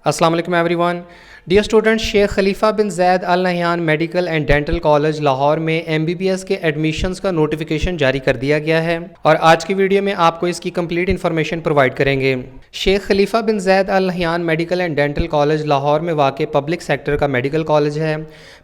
अस्सलाम वालेकुम everyone. Dear student, Sheikh Khalifa bin Zayed Al Nahyan medical and dental college Lahore में MBBS के admissions का नोटिफिकेशन जारी कर दिया गया है और आज की वीडियो में आपको इसकी कंप्लीट इन्फॉर्मेशन प्रोवाइड करेंगे। Sheikh Khalifa bin Zayed Al Nahyan medical and dental college Lahore में वाक़ पब्लिक सेक्टर का मेडिकल कॉलेज है।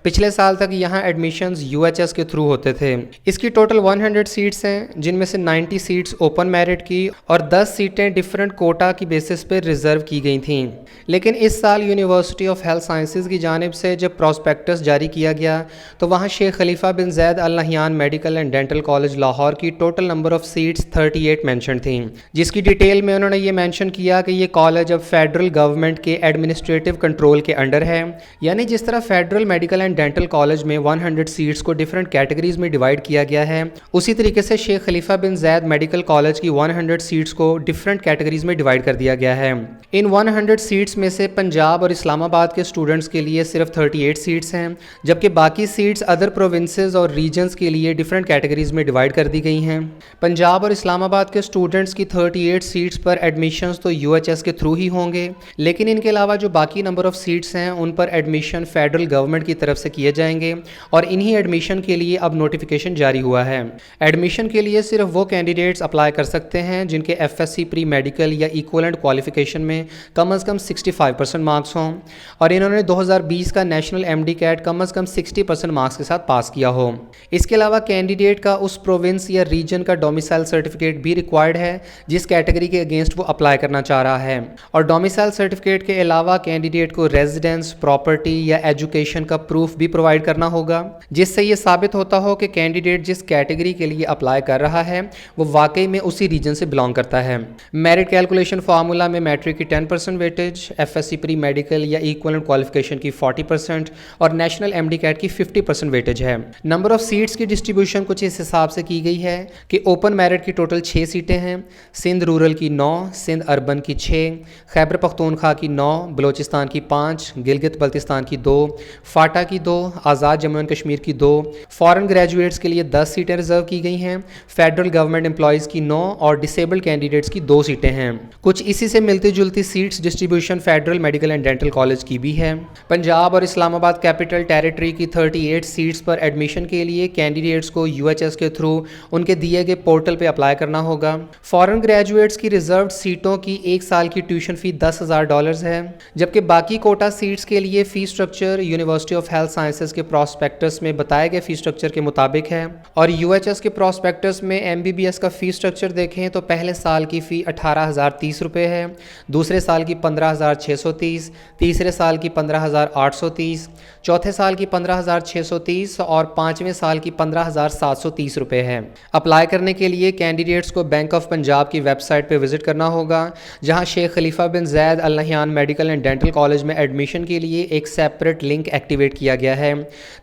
पिछले साल तक यहाँ एडमिशन्स UHS के थ्रू होते थे। इसकी टोटल 100 सीट्स हैं, जिनमें से 90 सीट्स ओपन मेरिट की और 10 सीटें डिफरेंट कोटा की बेसिस पर रिजर्व की गई थीं। लेकिन इस साल यूनिवर्सिटी ऑफ हेल्थ साइंसेज की जानिब से जब प्रॉस्पेक्टस जारी किया गया तो वहाँ Sheikh Khalifa bin Zayed Al Nahyan medical and dental college Lahore की total number of seats 38 mention थी, जिसकी डिटेल में उन्होंने ये मेंशन किया कि ये कॉलेज अब फेडरल गवर्नमेंट के एडमिनिस्ट्रेटिव कंट्रोल के अंडर है। यानी जिस तरह federal medical and dental college में 100 सीट्स को डिफरेंट कैटेगरीज में डिवाइड किया गया है, उसी तरीके से शेख खलीफा बिन ज़ैद मेडिकल कॉलेज की 100 सीट्स को डिफरेंट कैटेगरीज में डिवाइड कर दिया गया है। इन 100 सीट्स में से पंजाब और इस्लामाबाद के स्टूडेंट्स के लिए सिर्फ 38 सीट्स हैं, जबकि बाकी सीट्स अदर प्रोविंसेस और रीजन्स के लिए डिफरेंट कैटेगरीज में डिवाइड कर दी गई हैं। पंजाब और इस्लामाबाद के स्टूडेंट्स की 38 सीट्स पर एडमिशन्स तो UHS के थ्रू ही होंगे, लेकिन इनके अलावा जो बाकी नंबर ऑफ सीट्स हैं उन पर एडमिशन फेडरल गवर्नमेंट की तरफ से किए जाएंगे और इन्हीं एडमिशन के लिए अब नोटिफिकेशन जारी हुआ है। एडमिशन के लिए सिर्फ वो कैंडिडेट्स अप्लाई कर सकते हैं जिनके FSC प्री मेडिकल या इक्वलेंट क्वालिफिकेशन में कम से कम 65% मार्क्स हों और इन्होंने 2020 का नेशनल MD-CAT कम से कम 60% मार्क्स के साथ पास किया हो। इसके अलावा कैंडिडेट का उस प्रोविंस या रीजन का डोमिसाइल सर्टिफिकेट भी रिक्वायर्ड है जिस कैटेगरी के अगेंस्ट वो अप्लाई करना चाह रहा है। और डोमिसाइल सर्टिफिकेट के अलावा कैंडिडेट को रेजिडेंस, प्रॉपर्टी या एजुकेशन का प्रूफ भी प्रोवाइड करना होगा, जिससे ये साबित होता हो कि कैंडिडेट जिस कैटेगरी के लिए अप्लाई कर रहा है वो वाकई में उसी रीजन से बिलोंग करता है। मेरिट कैलकुलेशन फार्मूला में मैट्रिक की 10% वेटेज, FSC प्री मेडिकल या इक्वलेंट क्वालिफिकेशन की 40% और नेशनल MD-CAT की 50% वेटेज है। नंबर ऑफ सीट्स की डिस्ट्रीब्यूशन कुछ इस हिसाब से की गई है कि ओपन मेरिट की टोटल 6 सीटें हैं, सिंध रूरल की 9, सिंध अर्बन की 6, खैबर पख्तूनख्वा की 9, बलोचिस्तान की 5, गिलगित बल्तिस्तान की 2, फाटा की 2, आज़ाद जम्मू एंड कश्मीर की 2, फॉरेन ग्रेजुएट्स के लिए 10 सीटें रिजर्व की गई हैं, फेडरल गवर्नमेंट एम्प्लॉयज़ की 9 और डिसेबल्ड कैंडिडेट्स की 2 सीटें हैं। कुछ इसी से मिलती जुलती seats distribution federal medical and dental college की भी है। पंजाब और इस्लामाबाद कैपिटल टेरिटरी की 38 सीट्स पर एडमिशन के लिए कैंडिडेट्स को UHS के थ्रू उनके दिए गए पोर्टल पे अप्लाई करना होगा। फॉरेन ग्रेजुएट्स की रिजर्व सीटों की 1 साल की ट्यूशन फ़ी $10,000 है, जबकि बाकी कोटा सीट्स के लिए fee structure university of health sciences के प्रॉस्पेक्टस में बताए गए फ़ी स्ट्रक्चर के मुताबिक है। और UHS के प्रॉस्पेक्टस में MBBS का फ़ी स्ट्रक्चर देखें तो पहले साल की फ़ी 18,030 रुपये है, दूसरे साल की 15,630, तीसरे साल की 15,830, चौथे साल की 15,630 और पाँचवें साल की 15,730 रुपये है। अप्लाई करने के लिए कैंडिडेट्स को बैंक ऑफ पंजाब की वेबसाइट पर विजिट करना होगा, जहां Sheikh Khalifa bin Zayed Al Nahyan medical and dental college में एडमिशन के लिए एक सेपरेट लिंक एक्टिवेट किया गया है।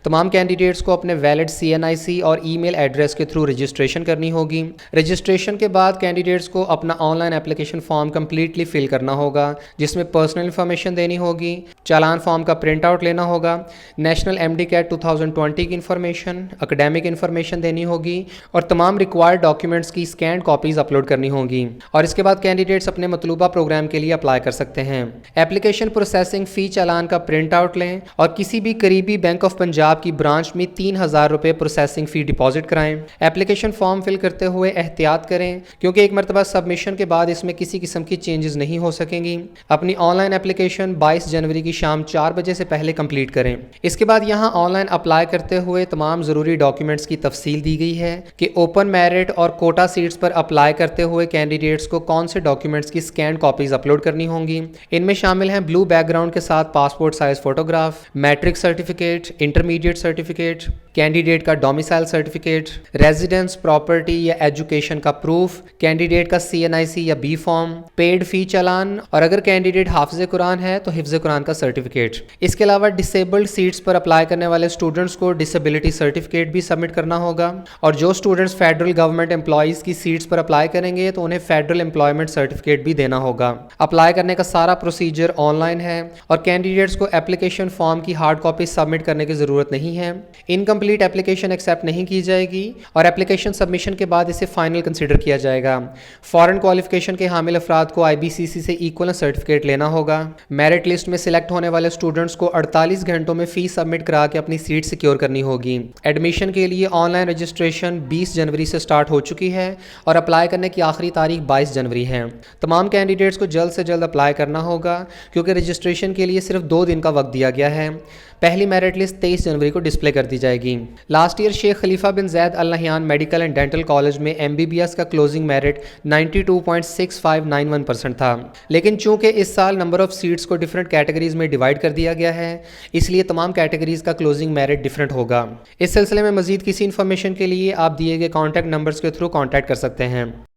तमाम कैंडिडेट्स को अपने वैलिड CNIC और ईमेल एड्रेस के थ्रू रजिस्ट्रेशन करनी होगी। रजिस्ट्रेशन के बाद कैंडिडेट्स को अपना online application form completely fill करना होगा, जिसमें पर्सनल इन्फॉर्मेशन देनी होगी, चालान फॉर्म का प्रिंट आउट लेना होगा, नेशनल MD-CAT 2020 की इन्फॉर्मेशन, एकेडमिक इन्फॉर्मेशन देनी होगी और तमाम रिक्वायर्ड डॉक्यूमेंट्स की स्कैंड कॉपीज़ अपलोड करनी होगी। और इसके बाद कैंडिडेट्स अपने मतलूबा प्रोग्राम के लिए अप्लाई कर सकते हैं। एप्लीकेशन प्रोसेसिंग फ़ी चालान का प्रिंट आउट लें और किसी भी करीबी बैंक ऑफ पंजाब की ब्रांच में 3,000 रुपये प्रोसेसिंग फ़ी डिपॉजिट कराएं। एप्लीकेशन फॉर्म फिल करते हुए एहतियात करें, क्योंकि एक मरतबा सबमिशन के बाद इसमें किसी किस्म की चेंजेस नहीं हो सकेंगी। अपनी ऑनलाइन एप्लीकेशन 22 जनवरी की शाम 4 बजे से पहले कंप्लीट करें। इसके बाद यहाँ ऑनलाइन अप्लाई करते हुए तमाम ज़रूरी डॉक्यूमेंट्स की तफसील दी गई है कि ओपन मेरिट और कोटा सीट्स पर अप्लाई करते हुए कैंडिडेट्स को कौन से डॉक्यूमेंट्स की स्कैन कॉपीज़ अपलोड करनी होंगी। इनमें शामिल हैं ब्लू बैकग्राउंड के साथ passport size photograph, matric certificate, intermediate certificate, candidate का डोमिसाइल सर्टिफिकेट, रेजिडेंस, प्रॉपर्टी या एजुकेशन का प्रूफ, कैंडिडेट का CNIC या B form, paid fee challan और अगर कैंडिडेट हाफिज़ कुरान है तो हिफ्ज़ कुरान का सर्टिफिकेट। इसके अलावा डिसेबल्ड सीट्स पर अप्लाई करने वाले स्टूडेंट्स को डिसेबिलिटी सर्टिफिकेट भी सबमिट करना होगा और जो स्टूडेंट्स फेडरल गवर्नमेंट एम्प्लॉयज़ की सीट्स पर अप्लाई करेंगे तो उन्हें फेडरल एम्प्लॉयमेंट सर्टिफिकेट भी देना होगा। अप्लाई करने का सारा प्रोसीजर ऑनलाइन है और कैंडिडेट्स को एप्लीकेशन फॉर्म की हार्ड कॉपी सबमिट करने की ज़रूरत नहीं है। इनकम इनकम्प्लीट एप्लीकेशन एक्सेप्ट नहीं की जाएगी और एप्लीकेशन सबमिशन के बाद इसे फाइनल कंसिडर किया जाएगा। फॉरेन क्वालिफिकेशन के हामिल अफराद को IBCC से इक्वल सर्टिफिकेट लेना होगा। मेरिट लिस्ट में सिलेक्ट होने वाले स्टूडेंट्स को 48 घंटों में फीस सबमिट करा के अपनी सीट सिक्योर करनी होगी। एडमिशन के लिए ऑनलाइन रजिस्ट्रेशन 20 जनवरी से स्टार्ट हो चुकी है और अप्लाई करने की आखिरी तारीख 22 जनवरी है। तमाम कैंडिडेट्स को जल्द से जल्द अप्लाई करना होगा क्योंकि रजिस्ट्रेशन के लिए सिर्फ 2 दिन का वक्त दिया गया है। पहली मेरिट लिस्ट 23 जनवरी को डिस्प्ले कर दी जाएगी। Last year Sheikh Khalifa bin Zayed Al Nahyan medical and dental college में MBBS का क्लोजिंग मेरिट 92.6591% था, लेकिन चूंकि इस साल नंबर ऑफ सीट्स को डिफरेंट कैटेगरीज में डिवाइड कर दिया गया है, इसलिए तमाम कैटेगरीज का क्लोजिंग मेरिट डिफरेंट होगा। इस सिलसिले में मजीद किसी इन्फॉर्मेशन के लिए आप दिए गए कॉन्टैक्ट नंबर्स के थ्रू कॉन्टैक्ट कर सकते हैं।